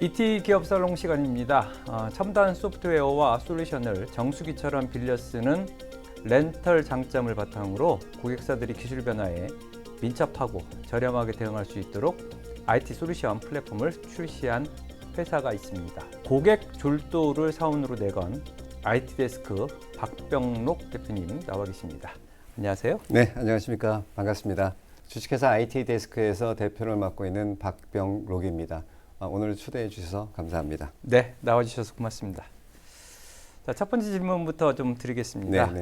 IT 기업 살롱 시간입니다. 첨단 소프트웨어와 솔루션을 정수기처럼 빌려 쓰는 렌털 장점을 바탕으로 고객사들이 기술 변화에 민첩하고 저렴하게 대응할 수 있도록 IT 솔루션 플랫폼을 출시한 회사가 있습니다. 고객 졸도를 사원으로 내건 IT 데스크 박병록 대표님 나와 계십니다. 안녕하세요. 네, 안녕하십니까. 반갑습니다. 주식회사 IT 데스크에서 대표를 맡고 있는 박병록입니다. 오늘 초대해 주셔서 감사합니다. 네, 나와주셔서 고맙습니다. 자, 첫 번째 질문부터 좀 드리겠습니다.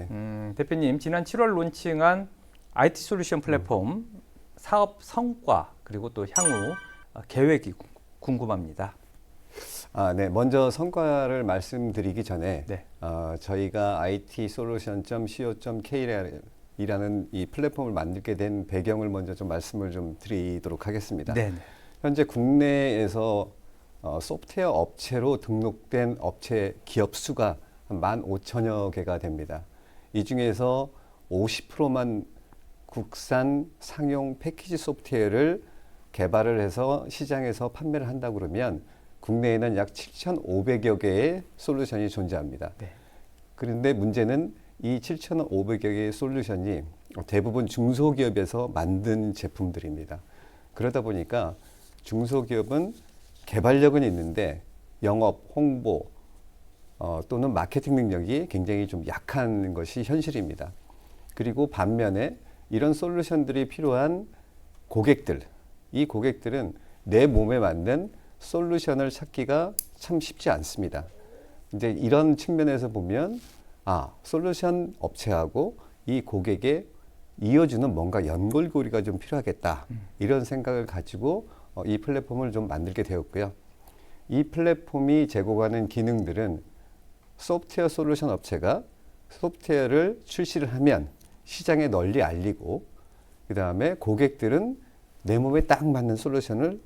대표님, 지난 7월 론칭한 IT 솔루션 플랫폼 사업 성과 그리고 또 향후 계획이 궁금합니다. 네. 먼저 성과를 말씀드리기 전에 네. 저희가 itSolution.co.kr이라는 이 플랫폼을 만들게 된 배경을 먼저 좀 말씀을 좀 드리도록 하겠습니다. 네. 현재 국내에서 소프트웨어 업체로 등록된 업체 기업 수가 한 15,000여 개가 됩니다. 이 중에서 50%만 국산 상용 패키지 소프트웨어를 개발을 해서 시장에서 판매를 한다고 그러면 국내에는 약 7,500여 개의 솔루션이 존재합니다. 네. 그런데 문제는 이 7,500여 개의 솔루션이 대부분 중소기업에서 만든 제품들입니다. 그러다 보니까 중소기업은 개발력은 있는데 영업, 홍보 또는 마케팅 능력이 굉장히 좀 약한 것이 현실입니다. 그리고 반면에 이런 솔루션들이 필요한 고객들, 이 고객들은 내 몸에 맞는 솔루션을 찾기가 참 쉽지 않습니다. 이제 이런 측면에서 보면 솔루션 업체하고 이 고객에 이어주는 뭔가 연결고리가 좀 필요하겠다. 이런 생각을 가지고 이 플랫폼을 좀 만들게 되었고요. 이 플랫폼이 제공하는 기능들은 소프트웨어 솔루션 업체가 소프트웨어를 출시를 하면 시장에 널리 알리고 그 다음에 고객들은 내 몸에 딱 맞는 솔루션을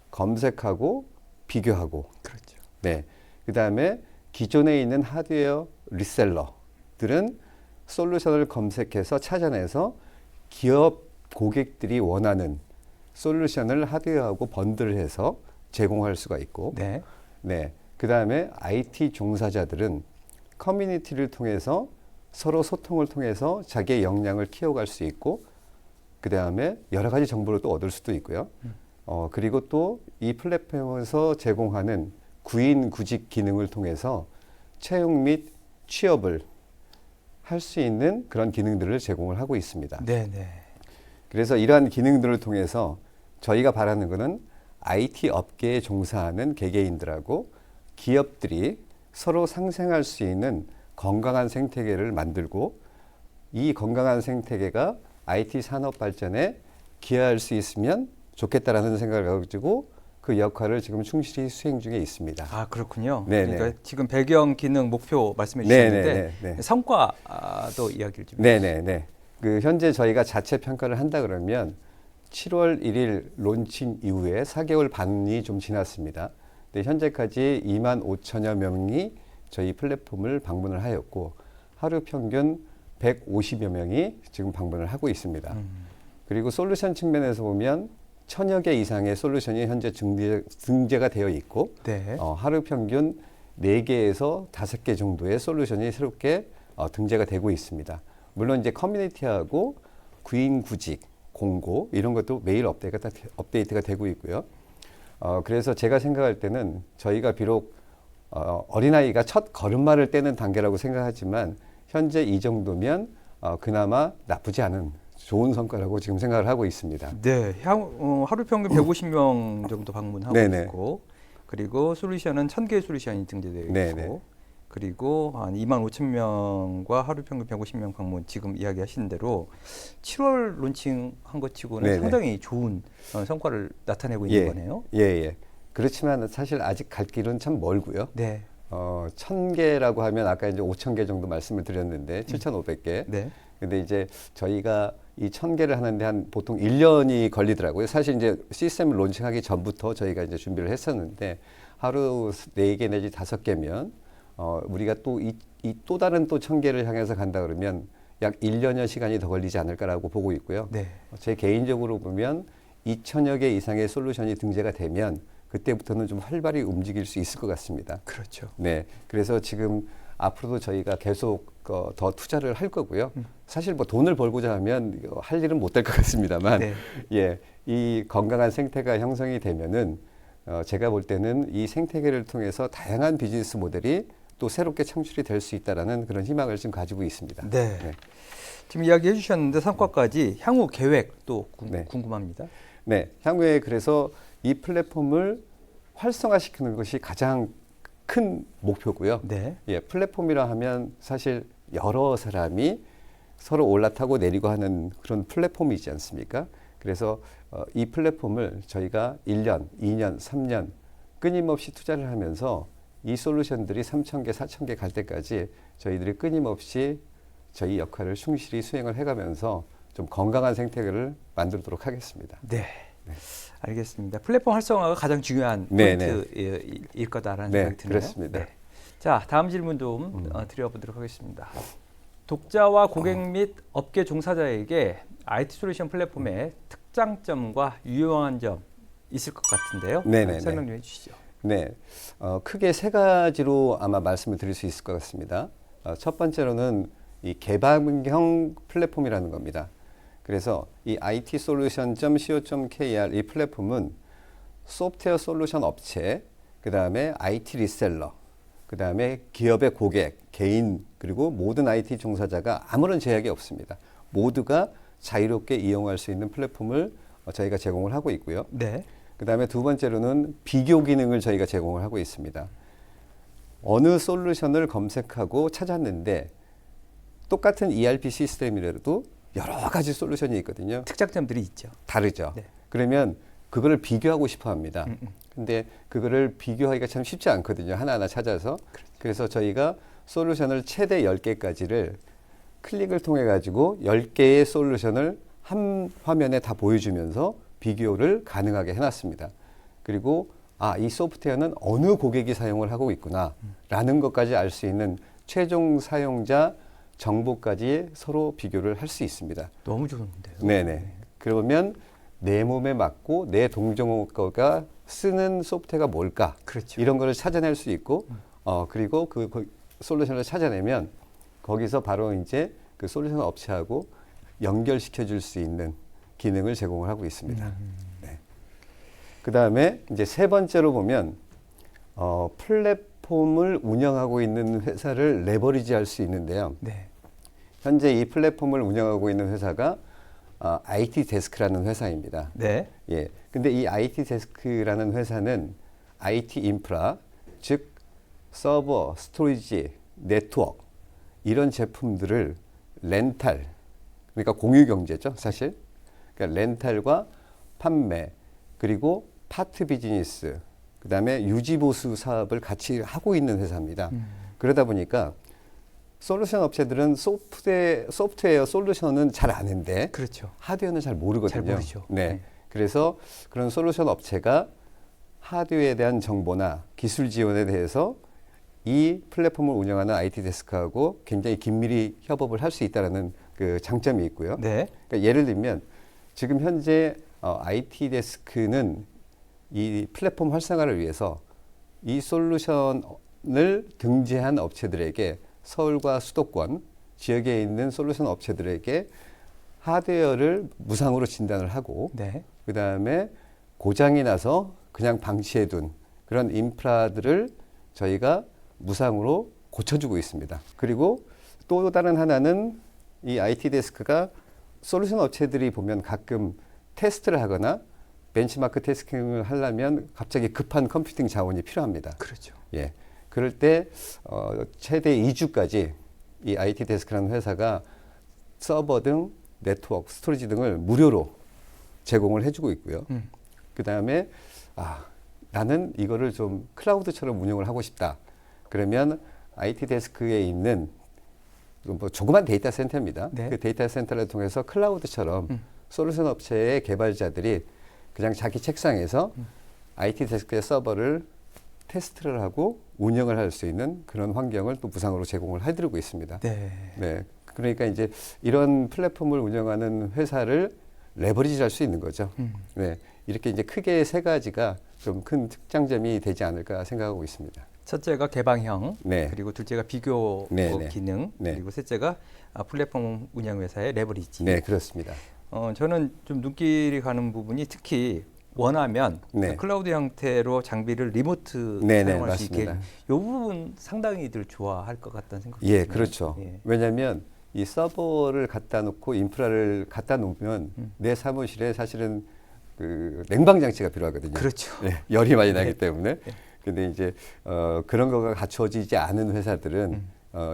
검색하고 비교하고 그렇죠. 네. 그 다음에 기존에 있는 하드웨어 리셀러들은 솔루션을 검색해서 찾아내서 기업 고객들이 원하는 솔루션을 하드웨어하고 번들을 해서 제공할 수가 있고 네. 네. 그 다음에 IT 종사자들은 커뮤니티를 통해서 서로 소통을 통해서 자기의 역량을 키워갈 수 있고 그 다음에 여러 가지 정보를 또 얻을 수도 있고요. 그리고 또 이 플랫폼에서 제공하는 구인 구직 기능을 통해서 채용 및 취업을 할 수 있는 그런 기능들을 제공을 하고 있습니다. 네. 그래서 이러한 기능들을 통해서 저희가 바라는 것은 IT 업계에 종사하는 개개인들하고 기업들이 서로 상생할 수 있는 건강한 생태계를 만들고 이 건강한 생태계가 IT 산업 발전에 기여할 수 있으면 좋겠다라는 생각을 가지고 그 역할을 지금 충실히 수행 중에 있습니다. 그렇군요. 네네. 그러니까 지금 배경, 기능, 목표 말씀해 주셨는데 네네네. 성과도 이야기를 좀 네네네. 현재 저희가 자체 평가를 한다 그러면 7월 1일 론칭 이후에 4개월 반이 좀 지났습니다. 근데 현재까지 25,000여 명이 저희 플랫폼을 방문을 하였고 하루 평균 150여 명이 지금 방문을 하고 있습니다. 그리고 솔루션 측면에서 보면 1,000여 개 이상의 솔루션이 현재 등재가 되어 있고 네. 하루 평균 4개에서 5개 정도의 솔루션이 새롭게 등재가 되고 있습니다. 물론 이제 커뮤니티하고 구인 구직, 공고 이런 것도 매일 업데이트가 되고 있고요. 그래서 제가 생각할 때는 저희가 비록 어린아이가 첫 걸음마를 떼는 단계라고 생각하지만 현재 이 정도면 그나마 나쁘지 않은 좋은 성과라고 지금 생각을 하고 있습니다. 네, 하루 평균 150명 정도 방문하고 네네. 있고, 그리고 솔루션은 1,000개의 솔루션이 등재되어 있고, 네네. 그리고 한 25,000명과 하루 평균 150명 방문 지금 이야기하신 대로 7월 론칭한 것 치고는 네네. 상당히 좋은 성과를 나타내고 있는 거네요. 예. 그렇지만 사실 아직 갈 길은 참 멀고요. 네. 1,000개라고 하면 아까 이제 5,000개 정도 말씀을 드렸는데 7,500개. 네. 근데 이제 저희가 이 1,000개를 하는데 한 보통 1년이 걸리더라고요. 사실 이제 시스템을 론칭하기 전부터 저희가 이제 준비를 했었는데 하루 4개 내지 5개면 우리가 또 또 다른 또 1,000개를 향해서 간다 그러면 약 1년여 시간이 더 걸리지 않을까라고 보고 있고요. 네. 제 개인적으로 보면 2,000여 개 이상의 솔루션이 등재가 되면 그때부터는 좀 활발히 움직일 수 있을 것 같습니다. 그렇죠. 네, 그래서 지금 앞으로도 저희가 계속 더 투자를 할 거고요. 사실 뭐 돈을 벌고자 하면 할 일은 못 될 것 같습니다만, 네. 예, 이 건강한 생태가 형성이 되면은 제가 볼 때는 이 생태계를 통해서 다양한 비즈니스 모델이 또 새롭게 창출이 될 수 있다라는 그런 희망을 지금 가지고 있습니다. 네. 네. 지금 이야기해 주셨는데 성과까지 향후 계획도 네. 궁금합니다. 네, 향후에 그래서 이 플랫폼을 활성화시키는 것이 가장 큰 목표고요. 네. 예, 플랫폼이라 하면 사실 여러 사람이 서로 올라타고 내리고 하는 그런 플랫폼이지 않습니까? 그래서 이 플랫폼을 저희가 1년, 2년, 3년 끊임없이 투자를 하면서 이 솔루션들이 3,000개, 4,000개 갈 때까지 저희들이 끊임없이 저희 역할을 충실히 수행을 해가면서 좀 건강한 생태계를 만들도록 하겠습니다. 네. 알겠습니다. 플랫폼 활성화가 가장 중요한 네, 포인트일 거다라는 네, 생각이 드네요. 그렇습니다. 자, 다음 질문 좀 드려보도록 하겠습니다. 독자와 고객 및 업계 종사자에게 IT 솔루션 플랫폼의 특장점과 유용한 점 있을 것 같은데요. 네네네. 설명 좀 해주시죠. 네, 크게 세 가지로 아마 말씀을 드릴 수 있을 것 같습니다. 첫 번째로는 이 개방형 플랫폼이라는 겁니다. 그래서 이 itsolutione.co.kr 이 플랫폼은 소프트웨어 솔루션 업체, 그 다음에 IT 리셀러, 그 다음에 기업의 고객, 개인, 그리고 모든 IT 종사자가 아무런 제약이 없습니다. 모두가 자유롭게 이용할 수 있는 플랫폼을 저희가 제공을 하고 있고요. 네. 그 다음에 두 번째로는 비교 기능을 저희가 제공을 하고 있습니다. 어느 솔루션을 검색하고 찾았는데 똑같은 ERP 시스템이라도 여러 가지 솔루션이 있거든요. 특장점들이 있죠. 다르죠. 네. 그러면 그거를 비교하고 싶어 합니다. 근데 그거를 비교하기가 참 쉽지 않거든요. 하나하나 찾아서. 그래서 저희가 솔루션을 최대 10개까지를 클릭을 통해 가지고 10개의 솔루션을 한 화면에 다 보여주면서 비교를 가능하게 해놨습니다. 그리고 이 소프트웨어는 어느 고객이 사용을 하고 있구나 라는 것까지 알 수 있는 최종 사용자 정보까지 서로 비교를 할 수 있습니다. 너무 좋은데요. 네네. 그러면 내 몸에 맞고 내 동종업거가 쓰는 소프트웨어가 뭘까? 그렇죠. 이런 거를 찾아낼 수 있고, 그리고 그 솔루션을 찾아내면 거기서 바로 이제 그 솔루션 업체하고 연결시켜 줄 수 있는 기능을 제공을 하고 있습니다. 네. 그 다음에 이제 세 번째로 보면, 플랫폼을 운영하고 있는 회사를 레버리지 할 수 있는데요. 네. 현재 이 플랫폼을 운영하고 있는 회사가 IT 데스크라는 회사입니다. 네. 예. 근데 이 IT 데스크라는 회사는 IT 인프라, 즉 서버, 스토리지, 네트워크 이런 제품들을 렌탈, 그러니까 공유 경제죠, 사실. 그러니까 렌탈과 판매, 그리고 파트 비즈니스, 그다음에 유지 보수 사업을 같이 하고 있는 회사입니다. 그러다 보니까 솔루션 업체들은 소프트웨어 솔루션은 잘 아는데 그렇죠. 하드웨어는 잘 모르거든요. 잘 모르죠. 네. 네. 그래서 그런 솔루션 업체가 하드웨어에 대한 정보나 기술 지원에 대해서 이 플랫폼을 운영하는 IT 데스크하고 굉장히 긴밀히 협업을 할 수 있다는 그 장점이 있고요. 네. 그러니까 예를 들면 지금 현재 IT 데스크는 이 플랫폼 활성화를 위해서 이 솔루션을 등재한 업체들에게 서울과 수도권 지역에 있는 솔루션 업체들에게 하드웨어를 무상으로 진단을 하고 네. 그 다음에 고장이 나서 그냥 방치해둔 그런 인프라들을 저희가 무상으로 고쳐주고 있습니다. 그리고 또 다른 하나는 이 IT 데스크가 솔루션 업체들이 보면 가끔 테스트를 하거나 벤치마크 테스팅을 하려면 갑자기 급한 컴퓨팅 자원이 필요합니다. 그렇죠. 예. 그럴 때 최대 2주까지 이 IT 데스크라는 회사가 서버 등 네트워크, 스토리지 등을 무료로 제공을 해주고 있고요. 그 다음에 나는 이거를 좀 클라우드처럼 운영을 하고 싶다. 그러면 IT 데스크에 있는 뭐 조그만 데이터 센터입니다. 네. 그 데이터 센터를 통해서 클라우드처럼 솔루션 업체의 개발자들이 그냥 자기 책상에서 IT 데스크의 서버를 테스트를 하고 운영을 할 수 있는 그런 환경을 또 무상으로 제공을 해드리고 있습니다. 네. 네. 그러니까 이제 이런 플랫폼을 운영하는 회사를 레버리지 할 수 있는 거죠. 네. 이렇게 이제 크게 세 가지가 좀 큰 특장점이 되지 않을까 생각하고 있습니다. 첫째가 개방형, 네. 그리고 둘째가 비교 네, 네. 기능, 네. 그리고 셋째가 플랫폼 운영 회사의 레버리지. 네, 그렇습니다. 저는 좀 눈길이 가는 부분이 특히 원하면 네. 클라우드 형태로 장비를 리모트 네, 네, 사용할 수 있게, 이 맞습니다. 부분 상당히들 좋아할 것 같다는 생각이 예, 듭니다. 그렇죠. 예. 왜냐하면 이 서버를 갖다 놓고 인프라를 갖다 놓으면 내 사무실에 사실은 그 냉방 장치가 필요하거든요. 그렇죠. 예, 열이 많이 나기 네. 때문에. 근데 이제 그런 거가 갖춰지지 않은 회사들은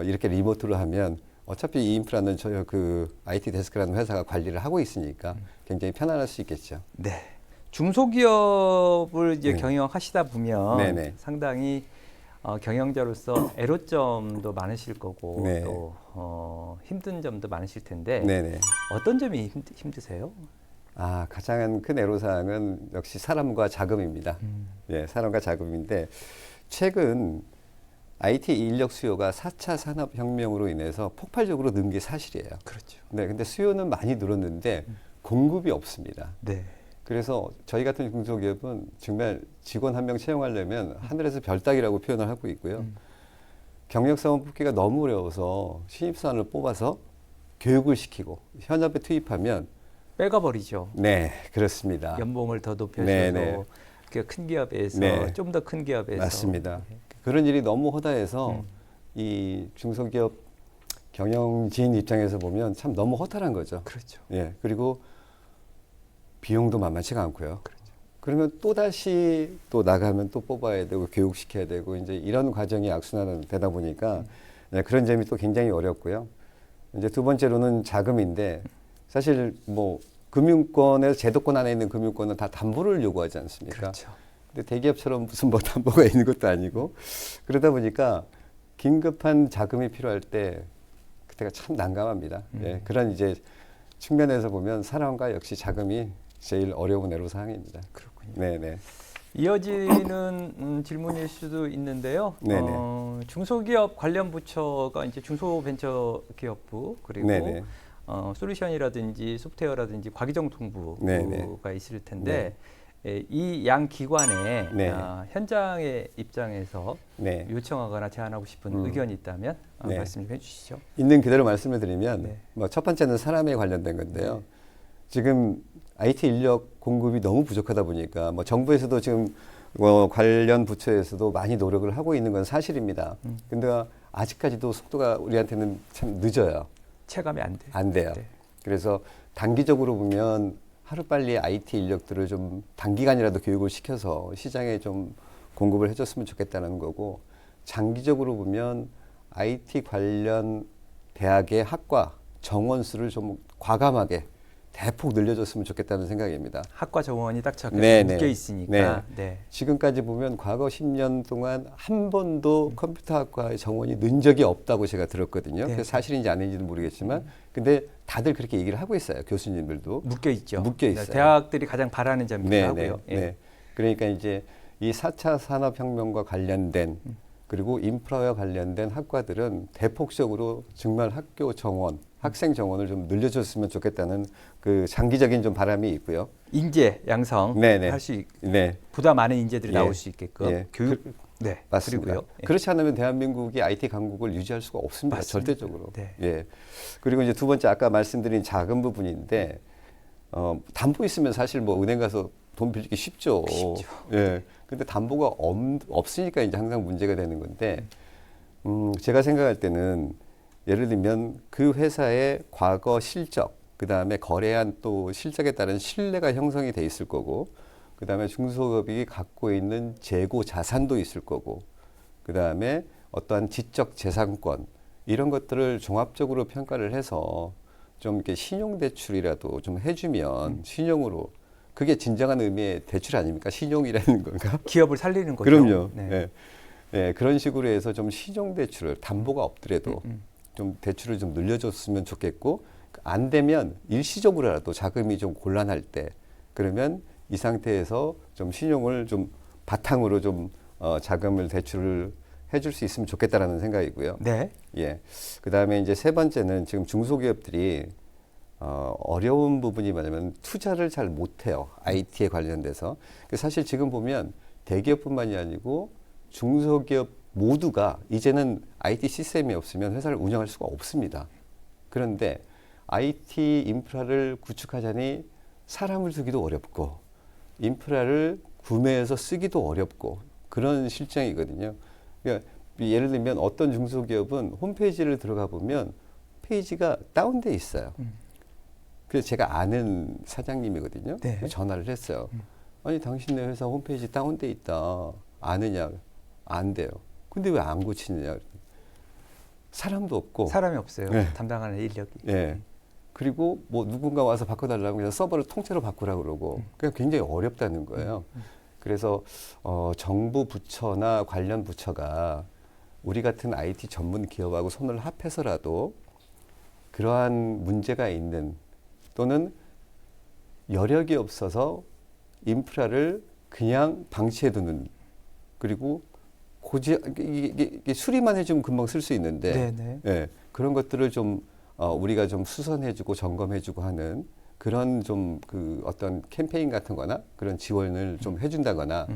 이렇게 리모트로 하면 어차피 이 인프라는 저 그 IT 데스크라는 회사가 관리를 하고 있으니까 굉장히 편안할 수 있겠죠. 네. 중소기업을 이제 네. 경영하시다 보면 네네. 상당히 경영자로서 애로점도 많으실 거고 네. 또 힘든 점도 많으실 텐데 네네. 어떤 점이 힘드세요? 아, 가장 큰 애로사항은 역시 사람과 자금입니다. 예, 사람과 자금인데 최근 IT 인력 수요가 4차 산업혁명으로 인해서 폭발적으로 는 게 사실이에요. 그렇죠. 네, 근데 수요는 많이 늘었는데 공급이 없습니다. 네. 그래서 저희 같은 중소기업은 정말 직원 한 명 채용하려면 하늘에서 별 따기라고 표현을 하고 있고요. 경력사원 뽑기가 너무 어려워서 신입사원을 뽑아서 교육을 시키고 현업에 투입하면 빼가버리죠. 네, 그렇습니다. 연봉을 더 높여줘서 네네. 큰 기업에서 네. 좀 더 큰 기업에서 맞습니다. 그런 일이 너무 허다해서 이 중소기업 경영진 입장에서 보면 참 너무 허탈한 거죠. 그렇죠. 예, 그리고 비용도 만만치가 않고요. 그러면 또 다시 또 나가면 또 뽑아야 되고 교육시켜야 되고 이제 이런 과정이 악순환 되다 보니까 네, 그런 점이 또 굉장히 어렵고요. 이제 두 번째로는 자금인데 사실 뭐 금융권에서 제도권 안에 있는 금융권은 다 담보를 요구하지 않습니까? 그렇죠. 근데 대기업처럼 무슨 뭐 담보가 있는 것도 아니고 그러다 보니까 긴급한 자금이 필요할 때 그때가 참 난감합니다. 예, 그런 이제 측면에서 보면 사람과 역시 자금이 제일 어려운 애로사항입니다. 그렇군요. 네네. 이어지는 질문일 수도 있는데요. 네네. 중소기업 관련 부처가 이제 중소벤처기업부 그리고 네네. 솔루션이라든지 소프트웨어라든지 과기정통부가 네네. 있을 텐데 이 양 기관의 네. 현장의 입장에서 네. 요청하거나 제안하고 싶은 의견이 있다면 네. 말씀 좀 해주시죠. 있는 그대로 말씀을 드리면 네. 뭐 첫 번째는 사람에 관련된 건데요. 지금 IT 인력 공급이 너무 부족하다 보니까 뭐 정부에서도 지금 관련 부처에서도 많이 노력을 하고 있는 건 사실입니다. 근데 아직까지도 속도가 우리한테는 참 늦어요. 체감이 안 돼. 안 돼요. 네. 그래서 단기적으로 보면 하루빨리 IT 인력들을 좀 단기간이라도 교육을 시켜서 시장에 좀 공급을 해줬으면 좋겠다는 거고, 장기적으로 보면 IT 관련 대학의 학과 정원 수를 좀 과감하게 대폭 늘려줬으면 좋겠다는 생각입니다. 학과 정원이 딱 적게 네네. 묶여 있으니까. 네. 지금까지 보면 과거 10년 동안 한 번도 컴퓨터학과의 정원이 는 적이 없다고 제가 들었거든요. 네. 그게 사실인지 아닌지는 모르겠지만, 근데 다들 그렇게 얘기를 하고 있어요. 교수님들도. 묶여 있죠. 묶여 있어요. 대학들이 가장 바라는 점이기도 하고요. 예. 네. 그러니까 이제 이 4차 산업혁명과 관련된 그리고 인프라와 관련된 학과들은 대폭적으로 정말 학교 정원, 학생 정원을 좀 늘려줬으면 좋겠다는 그 장기적인 좀 바람이 있고요. 인재 양성 네네. 할 수 있, 네, 보다 많은 인재들이 예. 나올 수 있게끔 예. 교육 네 맞습니다. 그리고요. 예. 그렇지 않으면 대한민국이 IT 강국을 유지할 수가 없습니다. 맞습니다. 절대적으로. 네. 예. 그리고 이제 두 번째 아까 말씀드린 자금 부분인데 담보 있으면 사실 뭐 은행 가서 돈 빌리기 쉽죠. 예. 근데 담보가 없으니까 이제 항상 문제가 되는 건데 제가 생각할 때는 예를 들면 그 회사의 과거 실적, 그 다음에 거래한 또 실적에 따른 신뢰가 형성이 돼 있을 거고, 그 다음에 중소기업이 갖고 있는 재고 자산도 있을 거고, 그 다음에 어떠한 지적 재산권 이런 것들을 종합적으로 평가를 해서 좀 이렇게 신용대출이라도 좀 해주면 신용으로 그게 진정한 의미의 대출 아닙니까? 신용이라는 건가? 기업을 살리는 거죠. 그럼요. 네. 예. 예, 그런 식으로 해서 좀 신용대출을 담보가 없더라도 좀 대출을 좀 늘려줬으면 좋겠고, 안 되면 일시적으로라도 자금이 좀 곤란할 때 그러면 이 상태에서 좀 신용을 좀 바탕으로 좀 자금을 대출을 해줄 수 있으면 좋겠다라는 생각이고요. 네. 예. 그 다음에 이제 세 번째는 지금 중소기업들이 어려운 부분이 뭐냐면 투자를 잘 못해요. IT에 관련돼서. 사실 지금 보면 대기업뿐만이 아니고 중소기업 모두가 이제는 IT 시스템이 없으면 회사를 운영할 수가 없습니다. 그런데 IT 인프라를 구축하자니 사람을 두기도 어렵고 인프라를 구매해서 쓰기도 어렵고 그런 실정이거든요. 그러니까 예를 들면 어떤 중소기업은 홈페이지를 들어가 보면 페이지가 다운돼 있어요. 그래서 제가 아는 사장님이거든요. 네. 전화를 했어요. 아니 당신네 회사 홈페이지 다운돼 있다. 아느냐? 안 돼요. 근데 왜 안 고치느냐? 사람도 없고 사람이 없어요. 네. 담당하는 인력이. 예. 그리고 뭐 누군가 와서 바꿔달라고 그냥 서버를 통째로 바꾸라고 그러고 그냥 굉장히 어렵다는 거예요. 그래서 정부 부처나 관련 부처가 우리 같은 IT 전문 기업하고 손을 합해서라도 그러한 문제가 있는 또는 여력이 없어서 인프라를 그냥 방치해두는 그리고 이게 수리만 해주면 금방 쓸 수 있는데 네네. 예, 그런 것들을 좀 우리가 좀 수선해주고 점검해주고 하는 그런 좀 그 어떤 캠페인 같은 거나 그런 지원을 좀 해준다거나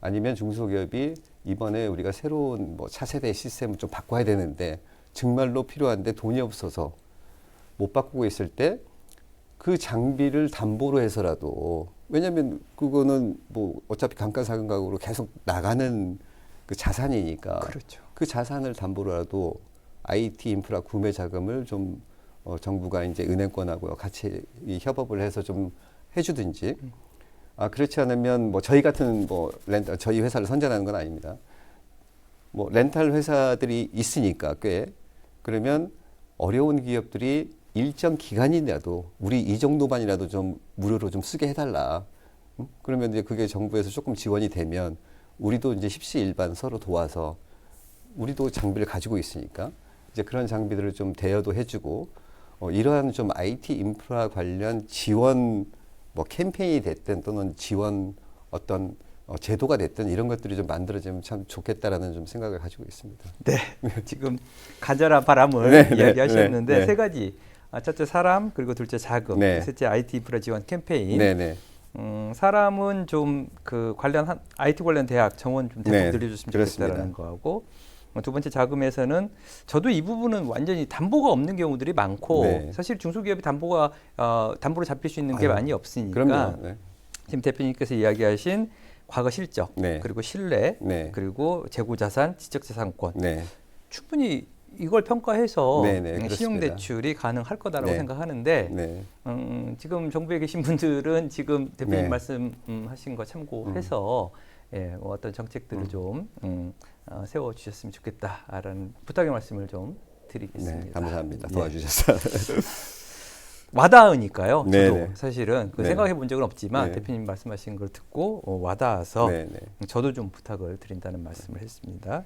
아니면 중소기업이 이번에 우리가 새로운 뭐 차세대 시스템을 좀 바꿔야 되는데 정말로 필요한데 돈이 없어서 못 바꾸고 있을 때 그 장비를 담보로 해서라도 왜냐하면 그거는 뭐 어차피 감가상각으로 계속 나가는 그 자산이니까 그렇죠. 그 자산을 담보로라도 IT 인프라 구매 자금을 좀 정부가 이제 은행권하고 같이 이 협업을 해서 좀 해주든지 그렇지 않으면 뭐 저희 같은 뭐 저희 회사를 선전하는 건 아닙니다. 뭐 렌탈 회사들이 있으니까 꽤 그러면 어려운 기업들이 일정 기간이라도 우리 이 정도만이라도 좀 무료로 좀 쓰게 해달라. 그러면 이제 그게 정부에서 조금 지원이 되면 우리도 이제 십시일반 서로 도와서 우리도 장비를 가지고 있으니까 이제 그런 장비들을 좀 대여도 해주고 이러한 좀 IT 인프라 관련 지원 뭐 캠페인이 됐든 또는 지원 어떤 제도가 됐든 이런 것들이 좀 만들어지면 참 좋겠다라는 좀 생각을 가지고 있습니다. 네. 지금 간절한 바람을 네, 이야기하셨는데 네. 세 가지. 첫째 사람, 그리고 둘째 자금, 네. 셋째 IT 인프라 지원 캠페인. 네네. 사람은 좀 그 관련 IT 관련 대학 정원 좀 대폭 네, 늘려줬으면 그렇습니다. 좋겠다라는 거하고 두 번째 자금에서는 저도 이 부분은 완전히 담보가 없는 경우들이 많고 네. 사실 중소기업이 담보로 잡힐 수 있는 게 많이 없으니까 그럼요. 네. 지금 대표님께서 이야기하신 과거 실적 네. 그리고 신뢰 네. 그리고 재고자산, 지적자산권 네. 충분히 이걸 평가해서 네, 네, 그렇습니다. 신용대출이 가능할 거다라고 네. 생각하는데 네. 지금 정부에 계신 분들은 지금 대표님 네. 말씀하신 거 참고해서 어떤 정책들을 좀 세워주셨으면 좋겠다라는 부탁의 말씀을 좀 드리겠습니다. 네. 감사합니다. 예. 도와주셔서. 와닿으니까요. 네, 저도 네. 사실은 네. 생각해 본 적은 없지만 네. 대표님 말씀하신 걸 듣고 와닿아서 네, 네. 저도 좀 부탁을 드린다는 말씀을 했습니다.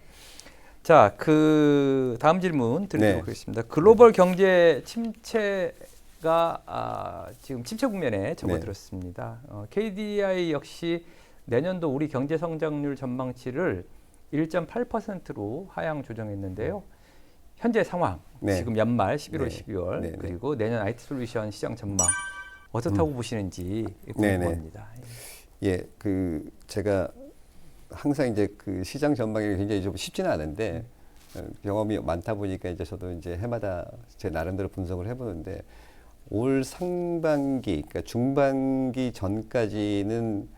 자, 그 다음 질문 드리도록 네. 하겠습니다. 글로벌 경제 침체가 지금 침체 국면에 접어들었습니다. KDI 역시 내년도 우리 경제 성장률 전망치를 1.8%로 하향 조정했는데요. 현재 상황, 네. 지금 연말 11월, 네. 12월 네, 네. 그리고 내년 IT 솔루션 시장 전망 어떻다고 보시는지 궁금합니다. 예, 그 제가 항상 이제 그 시장 전망이 굉장히 좀 쉽지는 않은데 경험이 많다 보니까 이제 저도 이제 해마다 제 나름대로 분석을 해보는데 올 상반기, 그러니까 중반기 전까지는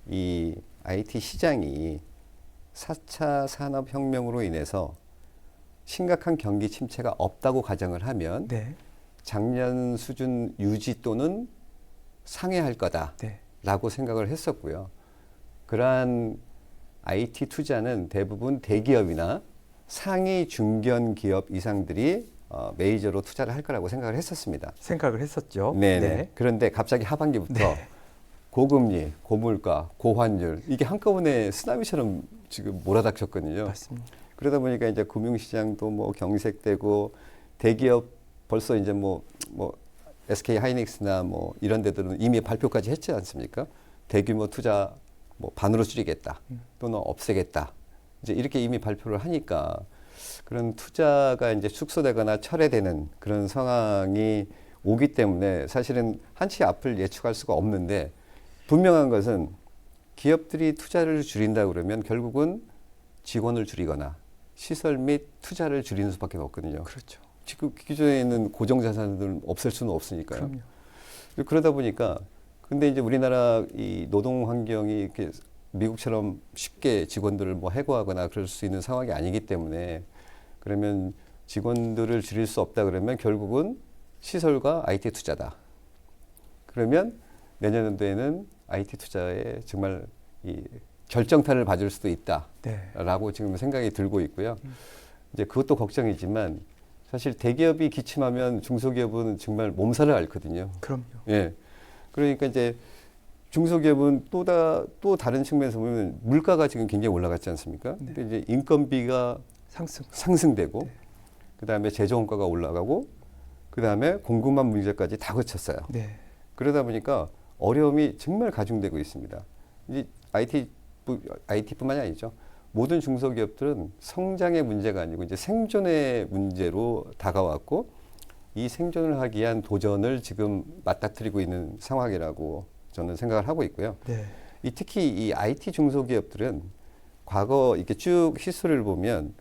이 IT 시장이 4차 산업혁명으로 인해서 심각한 경기 침체가 없다고 가정을 하면 네. 작년 수준 유지 또는 상회할 거다라고 네. 생각을 했었고요. 그러한 IT 투자는 대부분 대기업이나 상위 중견 기업 이상들이 메이저로 투자를 할 거라고 생각을 했었습니다. 생각을 했었죠. 네네. 네. 그런데 갑자기 하반기부터 네. 고금리, 고물가, 고환율 이게 한꺼번에 쓰나미처럼 지금 몰아닥쳤거든요. 맞습니다. 그러다 보니까 이제 금융시장도 뭐 경색되고 대기업 벌써 이제 뭐 SK 하이닉스나 뭐 이런 데들은 이미 발표까지 했지 않습니까? 대규모 투자 뭐 반으로 줄이겠다 또는 없애겠다 이제 이렇게 이미 발표를 하니까 그런 투자가 이제 축소되거나 철회되는 그런 상황이 오기 때문에 사실은 한치 앞을 예측할 수가 없는데 분명한 것은 기업들이 투자를 줄인다 그러면 결국은 직원을 줄이거나 시설 및 투자를 줄이는 수밖에 없거든요. 그렇죠. 지금 기존에 있는 고정자산들은 없앨 수는 없으니까요. 그럼요. 그러다 보니까 근데 이제 우리나라 이 노동 환경이 이렇게 미국처럼 쉽게 직원들을 뭐 해고하거나 그럴 수 있는 상황이 아니기 때문에 그러면 직원들을 줄일 수 없다 그러면 결국은 시설과 IT 투자다. 그러면 내년도에는 IT 투자에 정말 이 결정타를 봐줄 수도 있다라고 네. 지금 생각이 들고 있고요. 이제 그것도 걱정이지만 사실 대기업이 기침하면 중소기업은 정말 몸살을 앓거든요. 그럼요. 예. 그러니까 이제 중소기업은 또 다른 측면에서 보면 물가가 지금 굉장히 올라갔지 않습니까? 네. 근데 이제 인건비가 상승되고 네. 그다음에 제조원가가 올라가고 그다음에 공급망 문제까지 다 거쳤어요. 네. 그러다 보니까 어려움이 정말 가중되고 있습니다. 이제 IT뿐만이 아니죠. 모든 중소기업들은 성장의 문제가 아니고 이제 생존의 문제로 다가왔고 이 생존을 하기 위한 도전을 지금 맞닥뜨리고 있는 상황이라고 저는 생각을 하고 있고요. 네. 특히 이 IT 중소기업들은 과거 이렇게 쭉 히스토리를 보면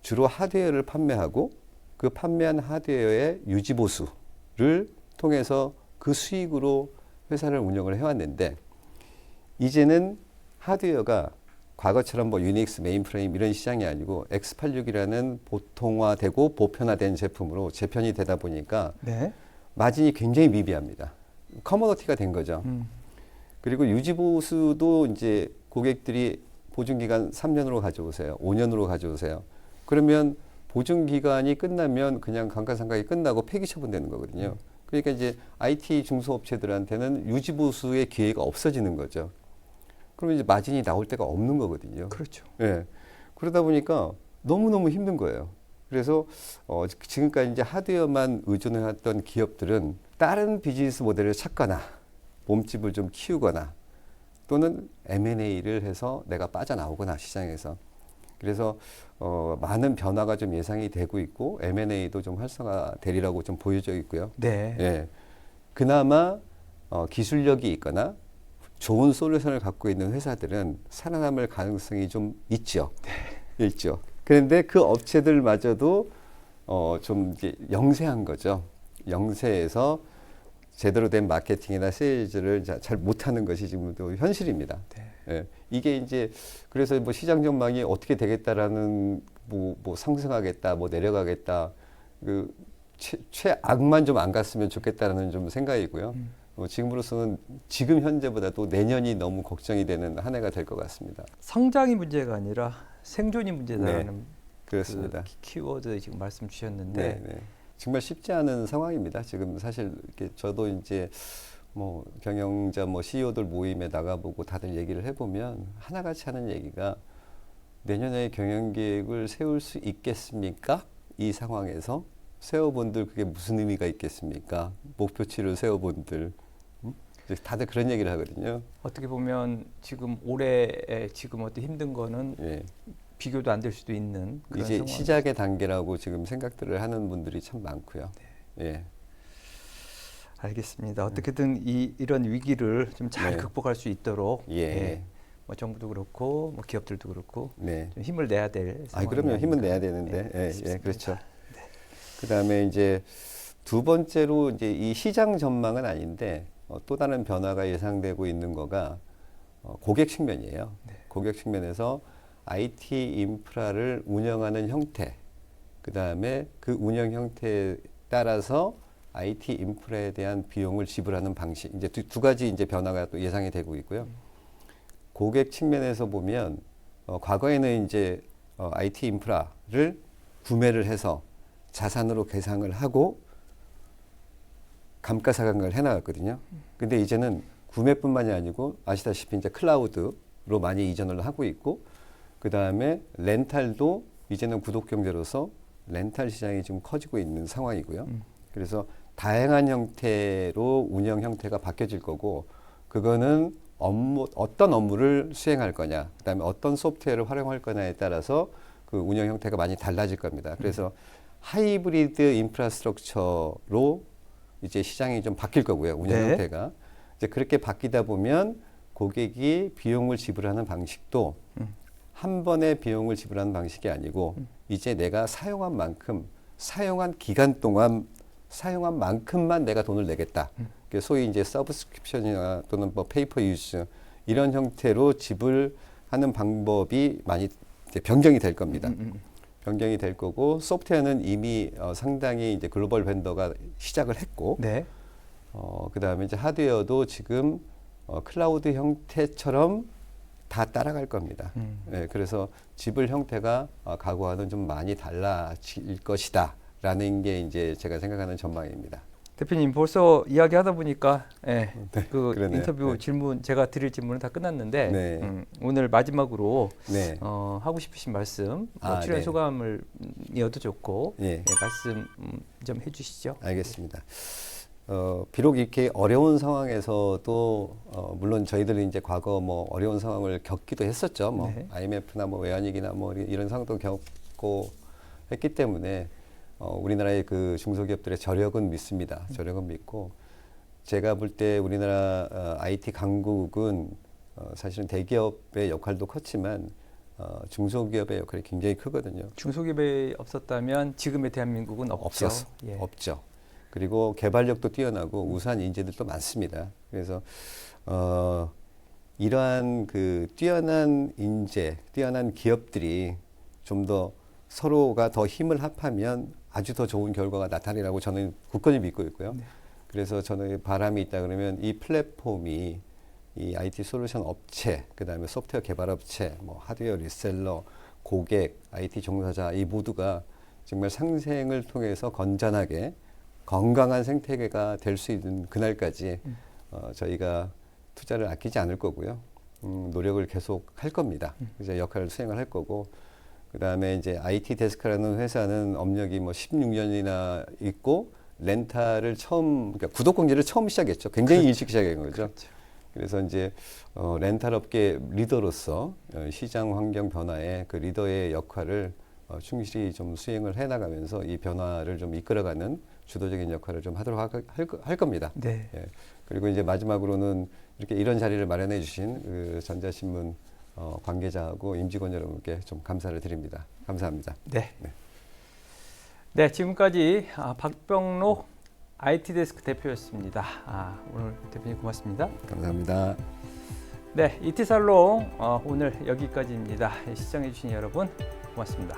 주로 하드웨어를 판매하고 그 판매한 하드웨어의 유지보수를 통해서 그 수익으로 회사를 운영을 해왔는데 이제는 하드웨어가 과거처럼 뭐 유닉스, 메인프레임 이런 시장이 아니고 X86이라는 보통화되고 보편화된 제품으로 재편이 되다 보니까 네. 마진이 굉장히 미비합니다. 커머더티가 된 거죠. 그리고 유지보수도 이제 고객들이 보증기간 3년으로 가져오세요. 5년으로 가져오세요. 그러면 보증기간이 끝나면 그냥 감가상각이 끝나고 폐기 처분되는 거거든요. 그러니까 이제 IT 중소업체들한테는 유지보수의 기회가 없어지는 거죠. 그러면 이제 마진이 나올 데가 없는 거거든요. 그렇죠. 예. 그러다 보니까 너무너무 힘든 거예요. 그래서 지금까지 이제 하드웨어만 의존해왔던 기업들은 다른 비즈니스 모델을 찾거나 몸집을 좀 키우거나 또는 M&A를 해서 내가 빠져나오거나 시장에서 그래서 많은 변화가 좀 예상이 되고 있고 M&A도 좀 활성화되리라고 좀 보여져 있고요. 네. 예. 그나마 기술력이 있거나 좋은 솔루션을 갖고 있는 회사들은 살아남을 가능성이 좀 있죠. 네. 있죠. 그런데 그 업체들마저도 좀 이제 영세한 거죠. 영세해서 제대로 된 마케팅이나 세일즈를 잘 못하는 것이 지금도 현실입니다. 네. 예. 이게 이제 그래서 뭐 시장 전망이 어떻게 되겠다라는 뭐 상승하겠다, 뭐 내려가겠다, 그 최악만 좀 안 갔으면 좋겠다라는 좀 생각이고요. 지금으로서는 지금 현재보다도 내년이 너무 걱정이 되는 한 해가 될 것 같습니다. 성장이 문제가 아니라 생존이 문제다라는 네, 그렇습니다. 그 키워드 지금 말씀 주셨는데 네, 네. 정말 쉽지 않은 상황입니다. 지금 사실 이렇게 저도 이제 뭐 경영자 뭐 CEO들 모임에 나가보고 다들 얘기를 해보면 하나같이 하는 얘기가 내년에 경영 계획을 세울 수 있겠습니까? 이 상황에서 세워본들 그게 무슨 의미가 있겠습니까? 목표치를 세워본들 다들 그런 얘기를 하거든요. 어떻게 보면 지금 올해에 지금 어떤 힘든 거는 예. 비교도 안 될 수도 있는 그런 이제 상황. 시작의 단계라고 지금 생각들을 하는 분들이 참 많고요. 네. 예. 알겠습니다. 어떻게든 이런 위기를 좀 잘 네. 극복할 수 있도록 예. 뭐 정부도 그렇고 뭐 기업들도 그렇고 네. 좀 힘을 내야 될 상황이 그럼요. 힘은 아닌가. 내야 되는데. 네, 예, 그렇죠. 네. 그다음에 이제 두 번째로 이제 이 시장 전망은 아닌데 또 다른 변화가 예상되고 있는 거가 고객 측면이에요. 네. 고객 측면에서 IT 인프라를 운영하는 형태, 그다음에 그 운영 형태에 따라서 IT 인프라에 대한 비용을 지불하는 방식, 이제 두 가지 이제 변화가 또 예상이 되고 있고요. 고객 측면에서 보면 과거에는 이제 IT 인프라를 구매를 해서 자산으로 계상을 하고 감가상각을 해나갔거든요. 근데 이제는 구매뿐만이 아니고 아시다시피 이제 클라우드로 많이 이전을 하고 있고 그 다음에 렌탈도 이제는 구독 경제로서 렌탈 시장이 좀 커지고 있는 상황이고요. 그래서 다양한 형태로 운영 형태가 바뀌어질 거고 그거는 어떤 업무를 수행할 거냐, 그 다음에 어떤 소프트웨어를 활용할 거냐에 따라서 그 운영 형태가 많이 달라질 겁니다. 그래서 하이브리드 인프라스트럭처로 이제 시장이 좀 바뀔 거고요. 운영 네. 형태가. 이제 그렇게 바뀌다 보면 고객이 비용을 지불하는 방식도 한 번에 비용을 지불하는 방식이 아니고 이제 내가 사용한 만큼 사용한 기간 동안 사용한 만큼만 내가 돈을 내겠다. 그 소위 이제 서브스크립션이나 또는 뭐 페이퍼 유즈 이런 형태로 지불하는 방법이 많이 이제 변경이 될 겁니다. 변경이 될 거고 소프트웨어는 이미 상당히 이제 글로벌 벤더가 시작을 했고 네. 그다음에 이제 하드웨어도 지금 클라우드 형태처럼 다 따라갈 겁니다. 네, 그래서 지불 형태가 과거와는 좀 많이 달라질 것이다라는 게 이제 제가 생각하는 전망입니다. 대표님 벌써 이야기하다 보니까 예, 그 그러네요. 인터뷰 네. 질문 제가 드릴 질문은 다 끝났는데 네. 오늘 마지막으로 네. 하고 싶으신 말씀, 아, 출연 네. 소감을 이어도 좋고 예. 말씀 좀 해주시죠. 알겠습니다. 비록 이렇게 어려운 상황에서도 물론 저희들은 이제 과거 뭐 어려운 상황을 겪기도 했었죠. 뭐 네. IMF나 뭐 외환위기나 뭐 이런 상황도 겪고 했기 때문에 우리나라의 그 중소기업들의 저력은 믿습니다. 저력은 믿고 제가 볼 때 우리나라 IT 강국은 사실은 대기업의 역할도 컸지만 중소기업의 역할이 굉장히 크거든요. 중소기업이 없었다면 지금의 대한민국은 없죠. 없었어. 예. 없죠. 그리고 개발력도 뛰어나고 우수한 인재들도 많습니다. 그래서 이러한 그 뛰어난 인재, 뛰어난 기업들이 좀 더 서로가 더 힘을 합하면 아주 더 좋은 결과가 나타나리라고 저는 굳건히 믿고 있고요. 네. 그래서 저는 바람이 있다 그러면 이 플랫폼이 이 IT 솔루션 업체, 그다음에 소프트웨어 개발 업체, 뭐 하드웨어 리셀러, 고객, IT 종사자 이 모두가 정말 상생을 통해서 건전하게 건강한 생태계가 될 수 있는 그날까지 저희가 투자를 아끼지 않을 거고요. 노력을 계속 할 겁니다. 이제 역할을 수행을 할 거고, 그 다음에 이제 IT 데스크라는 회사는 업력이 뭐 16년이나 있고 렌탈을 그러니까 구독공제를 처음 시작했죠. 굉장히 그렇죠. 일찍 시작한 거죠. 그렇죠. 그래서 이제 렌탈 업계 리더로서 시장 환경 변화에 그 리더의 역할을 충실히 좀 수행을 해나가면서 이 변화를 좀 이끌어가는 주도적인 역할을 좀 하도록 할 겁니다. 네. 예. 그리고 이제 마지막으로는 이렇게 이런 자리를 마련해 주신 그 전자신문 관계자하고 임직원 여러분께 좀 감사를 드립니다. 감사합니다. 네. 네. 네, 지금까지 박병록 IT 데스크 대표였습니다. 오늘 대표님 고맙습니다. 감사합니다. 네, 이티살롱 오늘 여기까지입니다. 시청해주신 여러분 고맙습니다.